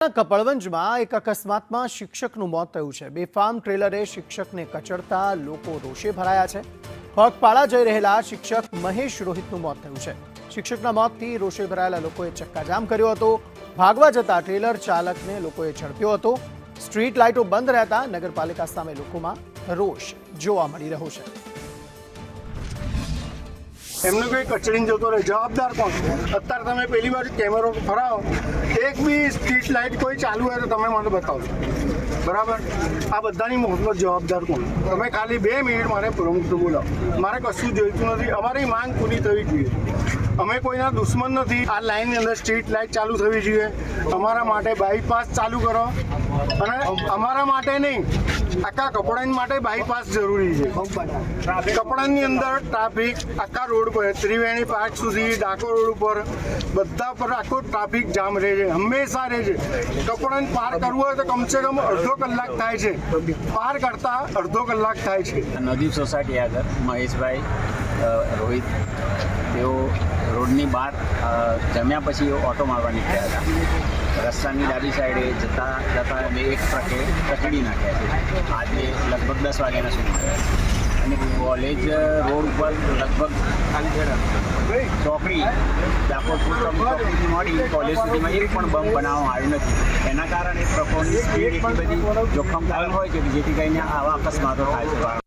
સુરતના કપડવંજમાં એક અકસ્માતમાં શિક્ષકનું મોત થયું છે। બેફામ ટ્રેલરે શિક્ષકને કચડતા લોકો રોષે ભરાયા છે। પગપાળા જઈ રહેલા શિક્ષક મહેશ રોહિતનું મોત થયું છે। શિક્ષકના મોતથી રોષે ભરાયેલા લોકોએ ચક્કાજામ કર્યો હતો। ભાગવા જતા ટ્રેલર ચાલકને લોકોએ ઝડપ્યો હતો। સ્ટ્રીટ લાઇટો બંધ રહેતા નગરપાલિકા સામે લોકોમાં રોષ જોવા મળી રહ્યો છે। એમને કોઈ કચડીને જતો રહે, જવાબદાર કોણ? અત્યારે તમે પહેલી વાર કેમેરો ફરાવો, એક બી સ્ટ્રીટ લાઇટ કોઈ ચાલુ હોય તો તમે મને બતાવો, બરાબર? આ બધાની મોતમાં જવાબદાર કોણ? તમે ખાલી 2 મિનિટ મારે પ્રમુખ બોલાવો, મારે કશું જોઈતું નથી। અમારી માંગ પૂરી થવી જોઈએ। અમે કોઈના દુશ્મન નથી। આ લાઇનની અંદર સ્ટ્રીટ લાઇટ ચાલુ થવી જોઈએ। અમારા માટે બાયપાસ ચાલુ કરો, અને અમારા માટે નહીં, આખા કપડાની માટે બાયપાસ જરૂરી છે। કપડાની અંદર ટ્રાફિક આખા રોડ પર, ત્રિવેણી પાર્ક સુધી, ડાકોર રોડ ઉપર, બધા પર આખો ટ્રાફિક જામ રહે છે, હંમેશા રહે છે। કપડાને પાર કરવું હોય તો કમસે કમ અડધો કલાક થાય છે, પાર કરતા અડધો કલાક થાય છે। નવદીપ સોસાયટી આગળ મહેશભાઈ રોહિત, તેઓ રોડની બહાર જમ્યા પછી ઓટો મારવા નીકળ્યા હતા। રસ્તાની ડાબી સાઈડે જતા એક ટ્રકે કચડી નાખ્યા છે। આજે લગભગ 10 વાગ્યાના સુમારે, અને કોલેજ રોડ ઉપર લગભગ ચોકડી ડાકોર ચોકડીથી મળી કોલેજ સુધીમાં એક પણ બંબ બનાવવામાં આવ્યો નથી। એના કારણે ટ્રકોની સ્પીડ એટલી બધી જોખમકારક હોય છે કે જેથી કરીને આવા અકસ્માતો થાય છે।